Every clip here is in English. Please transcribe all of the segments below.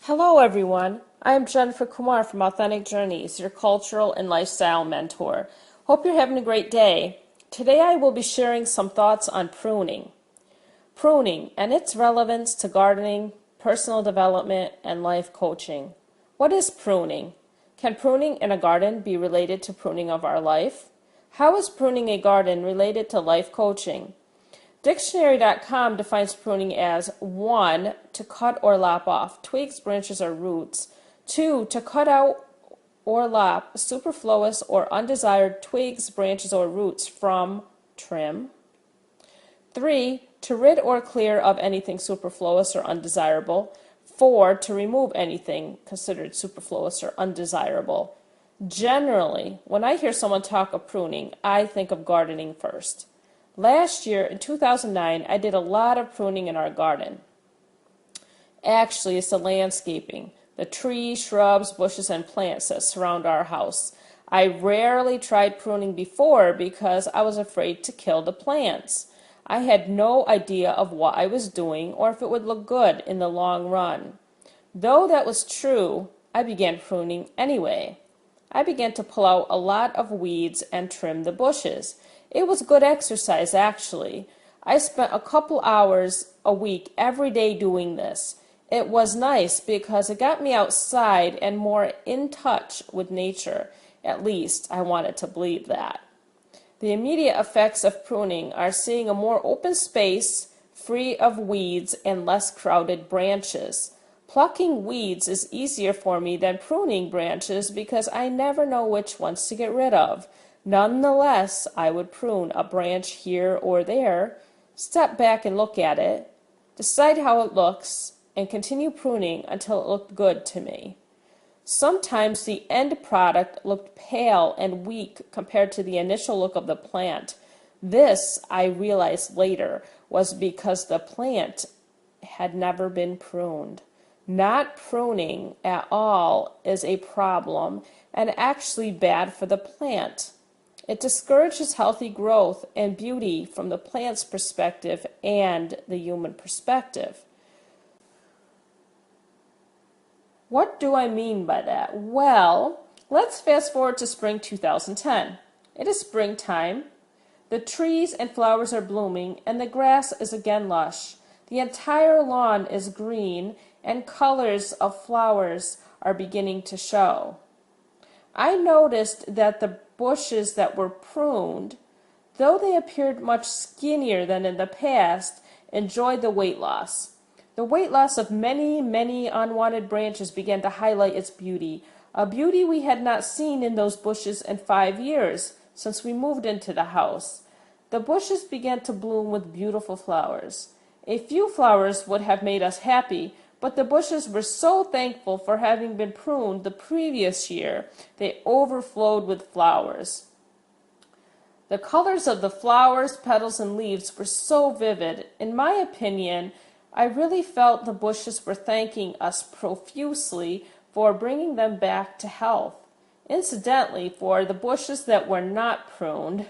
Hello everyone, I am Jennifer Kumar from Authentic Journeys, your cultural and lifestyle mentor. Hope you're having a great day. Today I will be sharing some thoughts on pruning. Pruning and its relevance to gardening, personal development, and life coaching. What is pruning? Can pruning in a garden be related to pruning of our life? How is pruning a garden related to life coaching? Dictionary.com defines pruning as 1. To cut or lop off twigs, branches, or roots. 2. To cut out or lop superfluous or undesired twigs, branches, or roots from trim. 3. To rid or clear of anything superfluous or undesirable. 4. To remove anything considered superfluous or undesirable. Generally, when I hear someone talk of pruning, I think of gardening first. Last year, in 2009, I did a lot of pruning in our garden. Actually, it's the landscaping, the trees, shrubs, bushes, and plants that surround our house. I rarely tried pruning before because I was afraid to kill the plants. I had no idea of what I was doing or if it would look good in the long run. Though that was true, I began pruning anyway. I began to pull out a lot of weeds and trim the bushes. It was good exercise, actually. I spent a couple hours a week every day doing this. It was nice because it got me outside and more in touch with nature. At least I wanted to believe that. The immediate effects of pruning are seeing a more open space, free of weeds and less crowded branches. Plucking weeds is easier for me than pruning branches because I never know which ones to get rid of. Nonetheless, I would prune a branch here or there, step back and look at it, decide how it looks, and continue pruning until it looked good to me. Sometimes the end product looked pale and weak compared to the initial look of the plant. This, I realized later, was because the plant had never been pruned. Not pruning at all is a problem and actually bad for the plant. It discourages healthy growth and beauty from the plant's perspective and the human perspective. What do I mean by that? Well, let's fast forward to spring 2010. It is springtime. The trees and flowers are blooming and the grass is again lush. The entire lawn is green and colors of flowers are beginning to show. I noticed that the bushes that were pruned, though they appeared much skinnier than in the past, enjoyed the weight loss. The weight loss of many, many unwanted branches began to highlight its beauty, a beauty we had not seen in those bushes in 5 years since we moved into the house. The bushes began to bloom with beautiful flowers. A few flowers would have made us happy, but the bushes were so thankful for having been pruned the previous year, they overflowed with flowers. The colors of the flowers, petals, and leaves were so vivid. In my opinion, I really felt the bushes were thanking us profusely for bringing them back to health. Incidentally, for the bushes that were not pruned,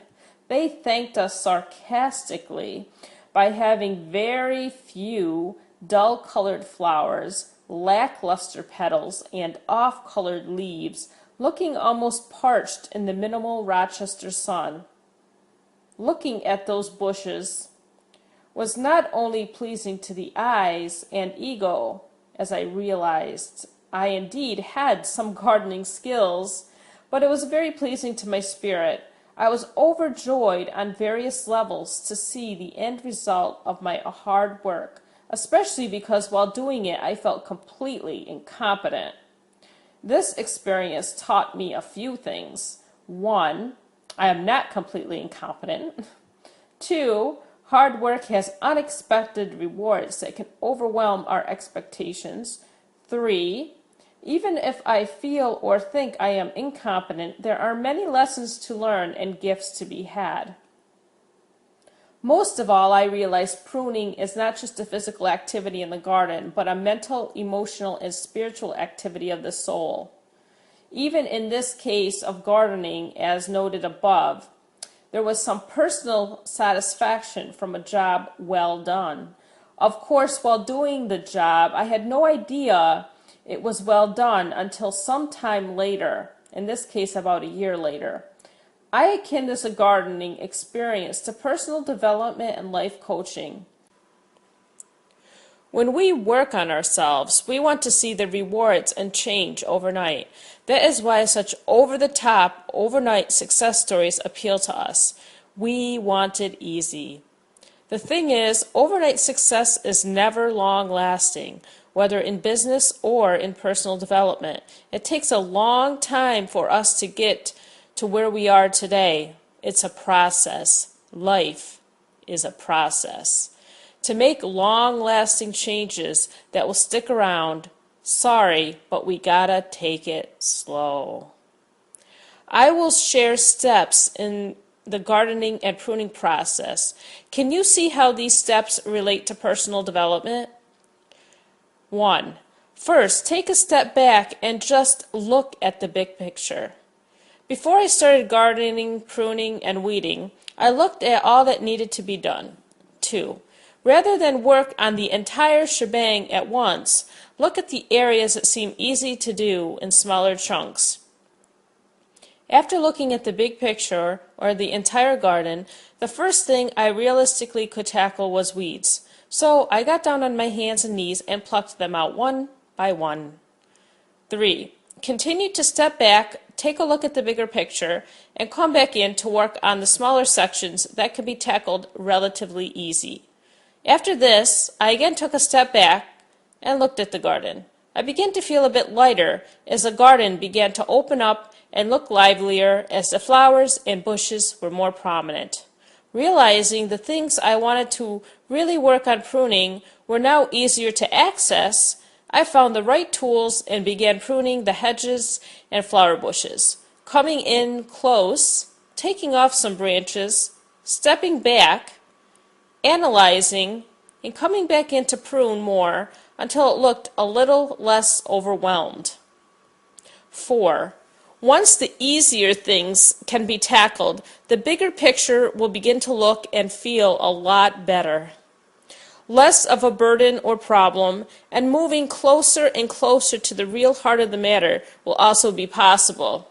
they thanked us sarcastically by having very few dull-colored flowers, lackluster petals, and off-colored leaves, looking almost parched in the minimal Rochester sun. Looking at those bushes was not only pleasing to the eyes and ego, as I realized I indeed had some gardening skills, but it was very pleasing to my spirit. I was overjoyed on various levels to see the end result of my hard work, especially because while doing it I felt completely incompetent. This experience taught me a few things. 1, I am not completely incompetent. 2, hard work has unexpected rewards that can overwhelm our expectations. 3, even if I feel or think I am incompetent, there are many lessons to learn and gifts to be had. Most of all, I realized pruning is not just a physical activity in the garden, but a mental, emotional, and spiritual activity of the soul. Even in this case of gardening, as noted above, there was some personal satisfaction from a job well done. Of course, while doing the job, I had no idea it was well done until some time later, in this case about a year later. I akin this a gardening experience to personal development and life coaching. When we work on ourselves, we want to see the rewards and change overnight. That is why such over-the-top, overnight success stories appeal to us. We want it easy. The thing is, overnight success is never long-lasting, whether in business or in personal development. It takes a long time for us to get to where we are today. It's a process. Life is a process. To make long-lasting changes that will stick around, sorry, but we gotta take it slow. I will share steps in the gardening and pruning process. Can you see how these steps relate to personal development? 1. First, take a step back and just look at the big picture. Before I started gardening, pruning, and weeding, I looked at all that needed to be done. 2. Rather than work on the entire shebang at once, look at the areas that seem easy to do in smaller chunks. After looking at the big picture, or the entire garden, the first thing I realistically could tackle was weeds. So I got down on my hands and knees and plucked them out one by one. 3. Continue to step back, take a look at the bigger picture, and come back in to work on the smaller sections that can be tackled relatively easy. After this, I again took a step back and looked at the garden. I began to feel a bit lighter as the garden began to open up and look livelier as the flowers and bushes were more prominent. Realizing the things I wanted to really work on pruning were now easier to access, I found the right tools and began pruning the hedges and flower bushes, coming in close, taking off some branches, stepping back, analyzing, and coming back in to prune more until it looked a little less overwhelmed. 4. Once the easier things can be tackled, the bigger picture will begin to look and feel a lot better. Less of a burden or problem, and moving closer and closer to the real heart of the matter will also be possible.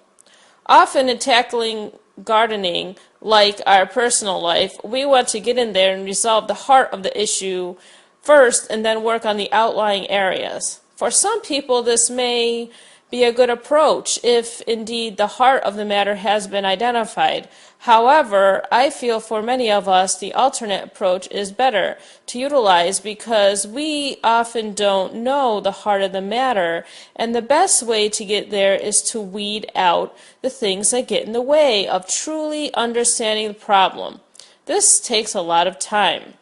Often in tackling gardening, like our personal life, we want to get in there and resolve the heart of the issue first and then work on the outlying areas. For some people, this may be a good approach if indeed the heart of the matter has been identified. However, I feel for many of us the alternate approach is better to utilize because we often don't know the heart of the matter, and the best way to get there is to weed out the things that get in the way of truly understanding the problem. This takes a lot of time.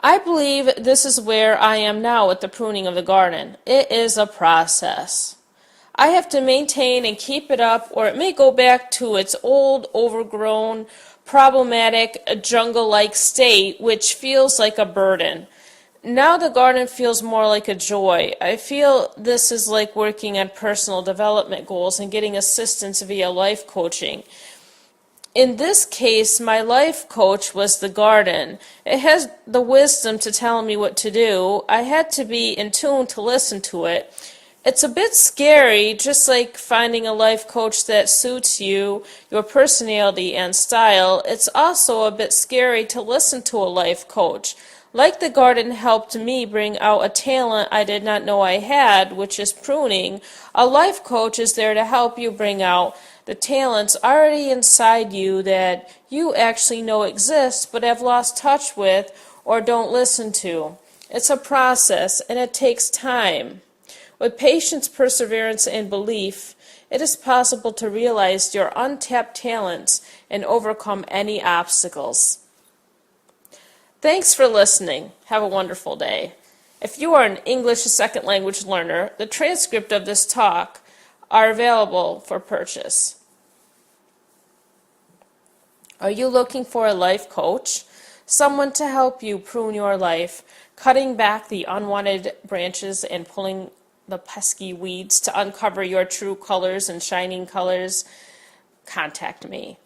I believe this is where I am now with the pruning of the garden. It is a process. I have to maintain and keep it up, or it may go back to its old, overgrown, problematic, jungle-like state, which feels like a burden. Now the garden feels more like a joy. I feel this is like working on personal development goals and getting assistance via life coaching. In this case, my life coach was the garden. It has the wisdom to tell me what to do. I had to be in tune to listen to it. It's a bit scary, just like finding a life coach that suits you, your personality and style. It's also a bit scary to listen to a life coach. Like the garden helped me bring out a talent I did not know I had, which is pruning, a life coach is there to help you bring out the talents already inside you that you actually know exist but have lost touch with or don't listen to. It's a process and it takes time. With patience, perseverance, and belief, it is possible to realize your untapped talents and overcome any obstacles. Thanks for listening. Have a wonderful day. If you are an English as second language learner, the transcript of this talk are available for purchase. Are you looking for a life coach? Someone to help you prune your life, cutting back the unwanted branches and pulling the pesky weeds to uncover your true colors and shining colors? Contact me.